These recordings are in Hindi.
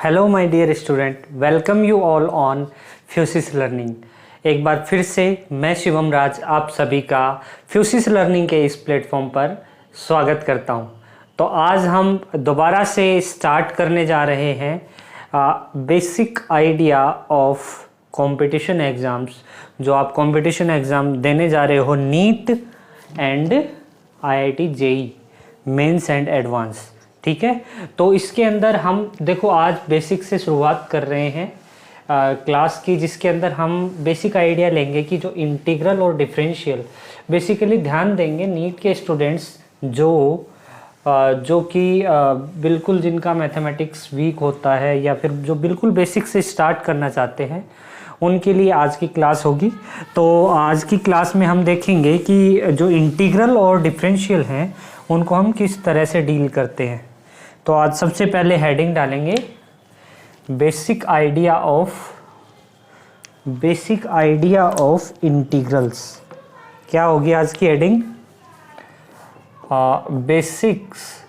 Hello my dear student, welcome you all on Fusis learning. एक बार फिर से मैं शिवम राज आप सभी का फ्यूसिस लर्निंग के इस प्लेटफॉर्म पर स्वागत करता हूं। तो आज हम दोबारा से स्टार्ट करने जा रहे हैं basic idea of competition exams. जो आप कंपटीशन एग्ज़ाम देने जा रहे हो, NEET and IIT JEE mains and advance, ठीक है। तो इसके अंदर हम देखो आज बेसिक से शुरुआत कर रहे हैं क्लास की, जिसके अंदर हम बेसिक आइडिया लेंगे कि जो इंटीग्रल और डिफरेंशियल बेसिकली ध्यान देंगे नीट के स्टूडेंट्स जो कि बिल्कुल जिनका मैथमेटिक्स वीक होता है या फिर जो बिल्कुल बेसिक से स्टार्ट करना चाहते हैं, उनके लिए आज की क्लास होगी। तो आज की क्लास में हम देखेंगे कि जो इंटीग्रल और डिफरेंशियल हैं उनको हम किस तरह से डील करते हैं। तो आज सबसे पहले हेडिंग डालेंगे बेसिक आइडिया ऑफ इंटीग्रल्स। क्या होगी आज की हेडिंग? Basics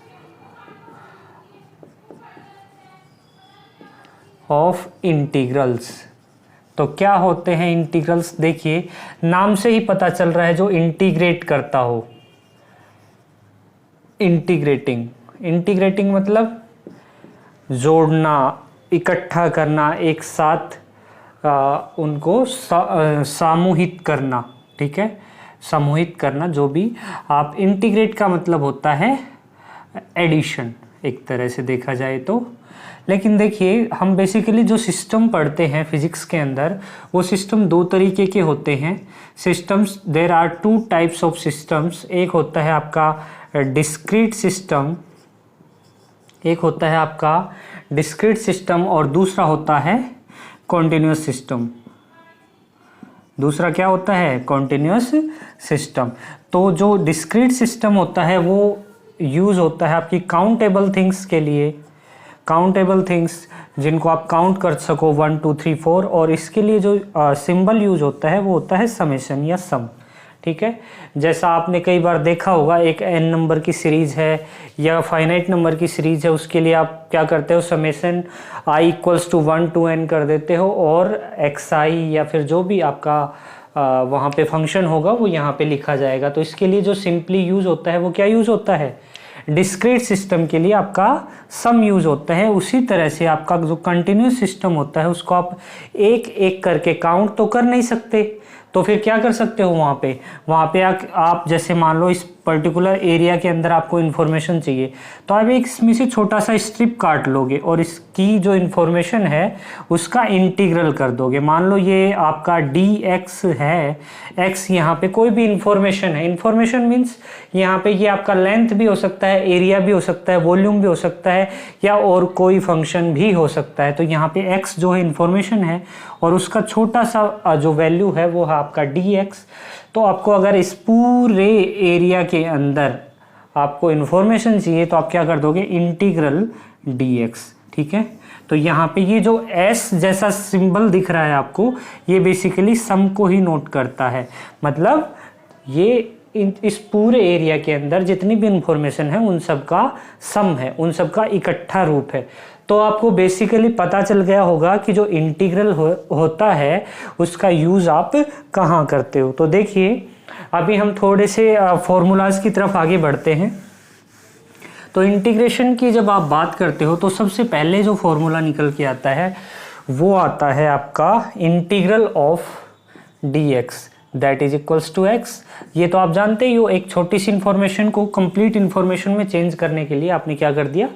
of integrals. तो क्या होते हैं इंटीग्रल्स? देखिए नाम से ही पता चल रहा है, जो इंटीग्रेट करता हो। इंटीग्रेटिंग मतलब जोड़ना, इकट्ठा करना, एक साथ उनको समूहित करना, ठीक है, समूहित करना। जो भी आप इंटीग्रेट का मतलब होता है एडिशन, एक तरह से देखा जाए तो। लेकिन देखिए हम बेसिकली जो सिस्टम पढ़ते हैं फिजिक्स के अंदर, वो सिस्टम दो तरीके के होते हैं। Systems, there are two types of systems. एक होता है आपका डिस्क्रीट सिस्टम, और दूसरा होता है कॉन्टिन्यूस सिस्टम। दूसरा क्या होता है? Continuous system. तो जो डिस्क्रीट सिस्टम होता है वो यूज़ होता है आपकी काउंटेबल थिंग्स के लिए, काउंटेबल थिंग्स जिनको आप काउंट कर सको 1 2 3 4। और इसके लिए जो सिंबल यूज होता है वो होता है समेशन या सम, ठीक है। जैसा आपने कई बार देखा होगा, एक n नंबर की सीरीज़ है या फाइनाइट नंबर की सीरीज़ है, उसके लिए आप क्या करते हो? समेशन i = 1 to n कर देते हो, और xi या फिर जो भी आपका वहाँ पे फंक्शन होगा वो यहाँ पे लिखा जाएगा। तो इसके लिए जो सिंपली यूज़ होता है वो क्या यूज़ होता है? डिस्क्रीट सिस्टम के लिए आपका सम यूज़ होता है। उसी तरह से आपका जो कंटिन्यूस सिस्टम होता है उसको आप एक एक करके काउंट तो कर नहीं सकते, तो फिर क्या कर सकते हो? वहाँ पे आप जैसे मान लो इस पर्टिकुलर एरिया के अंदर आपको इन्फॉर्मेशन चाहिए, तो आप एक इसमें से छोटा सा स्ट्रिप काट लोगे और इसकी जो इन्फॉर्मेशन है उसका इंटीग्रल कर दोगे। मान लो ये आपका dx है, x यहाँ पे कोई भी इन्फॉर्मेशन है। इन्फॉर्मेशन मीन्स यहाँ पे ये आपका लेंथ भी हो सकता है, एरिया भी हो सकता है, वॉल्यूम भी हो सकता है, या और कोई फंक्शन भी हो सकता है। तो यहाँ पे x जो है इन्फॉर्मेशन है, और उसका छोटा सा जो वैल्यू है वो है आपका dx। तो आपको अगर इस पूरे एरिया के अंदर आपको इन्फॉर्मेशन चाहिए तो आप क्या कर दोगे? इंटीग्रल dx, ठीक है। तो यहाँ पे ये जो s जैसा सिंबल दिख रहा है आपको, ये बेसिकली सम को ही नोट करता है। मतलब ये इस पूरे एरिया के अंदर जितनी भी इंफॉर्मेशन है उन सब का सम है, उन सब का इकट्ठा रूप है। तो आपको बेसिकली पता चल गया होगा कि जो इंटीग्रल होता है उसका यूज़ आप कहाँ करते हो। तो देखिए अभी हम थोड़े से फॉर्मूलाज की तरफ आगे बढ़ते हैं। तो इंटीग्रेशन की जब आप बात करते हो तो सबसे पहले जो फॉर्मूला निकल के आता है वो आता है आपका integral of dx that is equals to x। ये तो आप जानते ही हो, एक छोटी सी इंफॉर्मेशन को कंप्लीट इंफॉर्मेशन में चेंज करने के लिए आपने क्या कर दिया?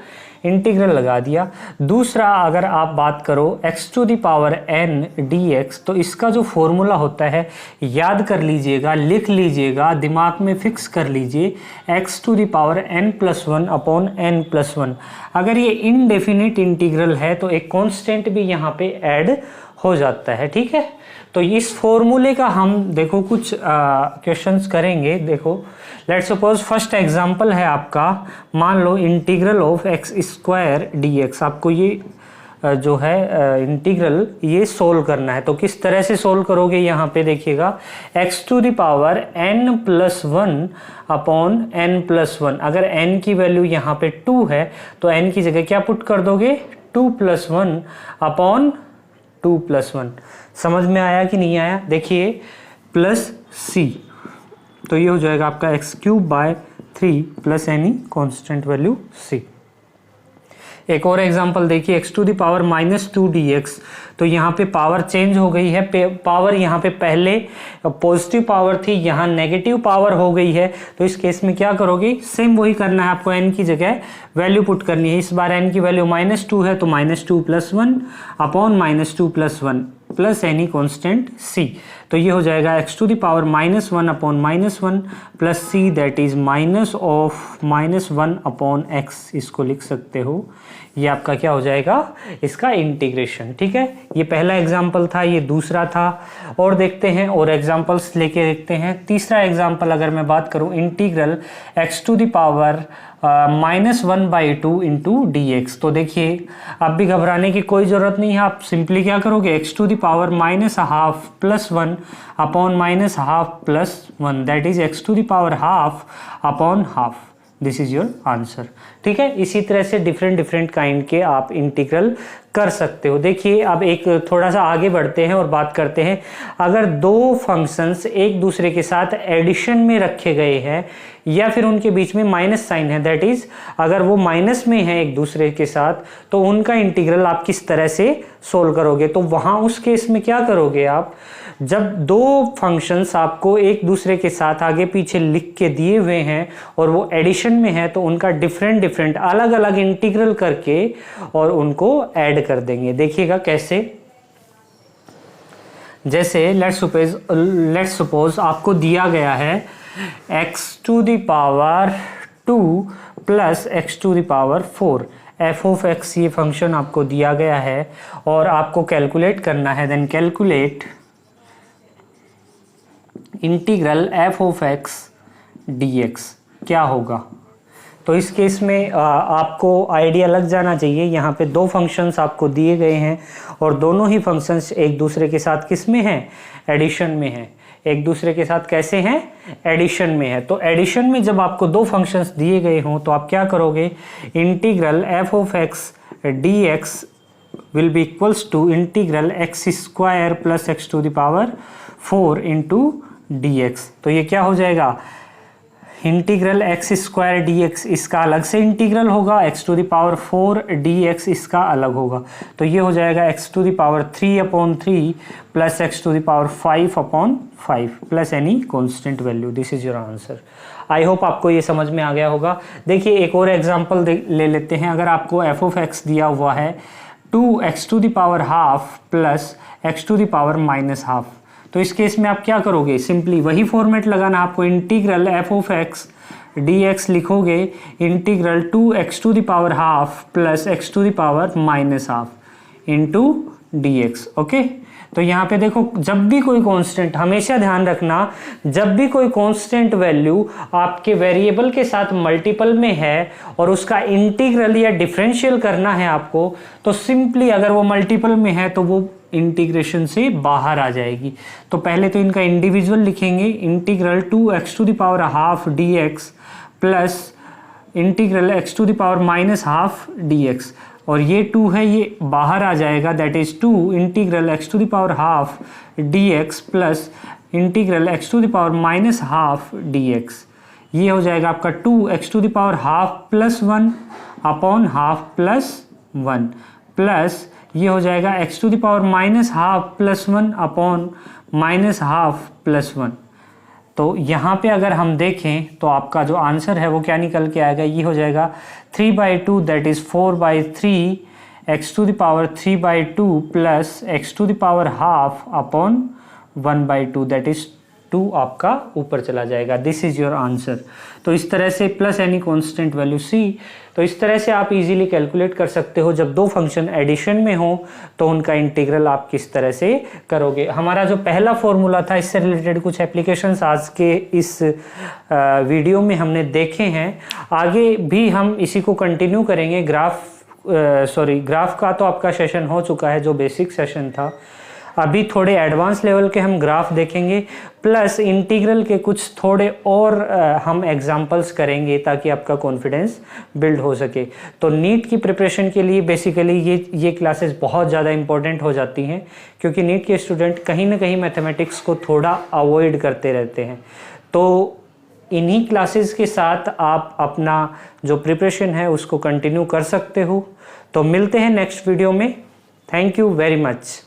इंटीग्रल लगा दिया। दूसरा, अगर आप बात करो x⁴n dx, तो इसका जो फॉर्मूला होता है याद कर लीजिएगा, लिख लीजिएगा, दिमाग में फिक्स कर लीजिए, x⁴n+1/n+1। अगर ये इनडेफिनिट इंटीग्रल है तो एक कांस्टेंट भी यहाँ पे ऐड हो जाता है, ठीक है। तो इस फॉर्मूले का हम देखो कुछ क्वेश्चंस करेंगे। देखो लेट्स सपोज फर्स्ट एग्जांपल है आपका, मान लो इंटीग्रल ऑफ x² dx। आपको ये जो है इंटीग्रल ये सोल्व करना है। तो किस तरह से सोल्व करोगे? यहाँ पे देखिएगा x⁴n+1/n+1। अगर n की वैल्यू यहाँ पे 2 है तो n की जगह क्या पुट कर दोगे? 2+1 अपॉन 2+1। समझ में आया कि नहीं आया? देखिए प्लस सी, तो ये हो जाएगा आपका x³/3 plus any constant value c। एक और एग्जांपल देखिए, x⁻⁻2 dx, तो यहाँ पे पावर चेंज हो गई है, पावर यहाँ पे पहले पॉजिटिव पावर थी, यहाँ नेगेटिव पावर हो गई है। तो इस केस में क्या करोगे, सेम वही करना है आपको, n की जगह वैल्यू पुट करनी है। इस बार n की वैल्यू -2 है तो -2+1 upon -2+1 plus any constant c। तो ये हो जाएगा x⁻⁻1 upon -1 plus c, that is -(-1 upon x। इसको लिख सकते हो, ये आपका क्या हो जाएगा, इसका इंटीग्रेशन। ठीक है, ये पहला एग्जाम्पल था, ये दूसरा था। और देखते हैं और एग्जाम्पल्स लेके देखते हैं। तीसरा एग्जाम्पल अगर मैं बात करूं, इंटीग्रल x⁻⁻1/2 इंटू dx। तो देखिए अब भी घबराने की कोई ज़रूरत नहीं है, आप सिंपली क्या करोगे, x⁻⁻½ plus 1 upon -½ plus 1, that is x⁻½ upon half. This is your answer. ठीक है, इसी तरह से डिफरेंट काइंड के आप इंटीग्रल कर सकते हो। देखिए अब एक थोड़ा सा आगे बढ़ते हैं और बात करते हैं, अगर दो फंक्शंस एक दूसरे के साथ एडिशन में रखे गए हैं या फिर उनके बीच में माइनस साइन है, दैट इज अगर वो माइनस में है एक दूसरे के साथ, तो उनका इंटीग्रल आप किस तरह से सोल्व करोगे। तो वहां उस केस में क्या करोगे आप, जब दो फंक्शंस आपको एक दूसरे के साथ आगे पीछे लिख के दिए हुए हैं और वो एडिशन में है, तो उनका डिफरेंट अलग अलग इंटीग्रल करके और उनको ऐड कर देंगे। देखिएगा कैसे, जैसे लेट्स सपोज आपको दिया गया है x⁻² प्लस x⁻4 f(x), ये फंक्शन आपको दिया गया है और आपको कैलकुलेट करना है। Then calculate integral f(x) dx क्या होगा। तो इस केस में आपको आइडिया लग जाना चाहिए, यहाँ पे दो फंक्शंस आपको दिए गए हैं और दोनों ही फंक्शंस एक दूसरे के साथ किस में हैं, एडिशन में हैं। एक दूसरे के साथ कैसे हैं, एडिशन में है। तो एडिशन में जब आपको दो फंक्शंस दिए गए हों तो आप क्या करोगे, integral f(x) dx will be equals to integral x² plus x⁻4 into dx। तो ये क्या हो जाएगा, इंटीग्रल x² dx इसका अलग से इंटीग्रल होगा, x⁻4 dx इसका अलग होगा। तो ये हो जाएगा x⁻3/3 plus x�5/5 plus any constant value. This is your answer. I hope आपको ये समझ में आ गया होगा। देखिए एक और एग्जांपल ले लेते हैं। अगर आपको f(x) दिया हुआ है 2x⁻½ प्लस x⁻⁻½ तो इस केस में आप क्या करोगे, सिंपली वही फॉर्मेट लगाना आपको, इंटीग्रल f(x) dx लिखोगे integral 2x⁻½ plus x⁻⁻½ into dx। Okay, तो यहाँ पे देखो, जब भी कोई कांस्टेंट, हमेशा ध्यान रखना, जब भी कोई कांस्टेंट वैल्यू आपके वेरिएबल के साथ मल्टीपल में है और उसका इंटीग्रल या डिफरेंशियल करना है आपको, तो सिंपली अगर वो मल्टीपल में है तो वो इंटीग्रेशन से बाहर आ जाएगी। तो पहले तो इनका इंडिविजुअल लिखेंगे, integral 2x⁻½ dx plus integral x⁻⁻½ dx, और ये 2 है, ये बाहर आ जाएगा, that is 2 integral x⁻½ dx plus integral x⁻⁻½ dx। ये हो जाएगा आपका 2x⁻½ plus 1 upon half plus 1 plus ये हो जाएगा x⁻⁻½ प्लस 1 अपॉन -½ प्लस 1। तो यहाँ पे अगर हम देखें तो आपका जो आंसर है वो क्या निकल के आएगा, ये हो जाएगा 3/2 that is 4/3 x⁻³ plus x⁻½ upon 1/2 that is 2 आपका ऊपर चला जाएगा। This is your answer. तो इस तरह से plus any constant value c, तो इस तरह से आप इजीली कैलकुलेट कर सकते हो। जब दो फंक्शन एडिशन में हो तो उनका इंटीग्रल आप किस तरह से करोगे। हमारा जो पहला फॉर्मूला था, इससे रिलेटेड कुछ एप्लीकेशंस आज के इस वीडियो में हमने देखे हैं। आगे भी हम इसी को कंटिन्यू करेंगे। ग्राफ का तो आपका सेशन हो चुका है, जो बेसिक सेशन था। अभी थोड़े एडवांस लेवल के हम ग्राफ देखेंगे, प्लस इंटीग्रल के कुछ थोड़े और हम एग्जांपल्स करेंगे ताकि आपका कॉन्फिडेंस बिल्ड हो सके। तो नीट की प्रिपरेशन के लिए बेसिकली ये क्लासेस बहुत ज़्यादा इंपॉर्टेंट हो जाती हैं, क्योंकि नीट के स्टूडेंट कहीं ना कहीं मैथमेटिक्स को थोड़ा अवॉइड करते रहते हैं। तो इन्हीं क्लासेस के साथ आप अपना जो प्रिपरेशन है उसको कंटिन्यू कर सकते हो। तो मिलते हैं नेक्स्ट वीडियो में। Thank you very much.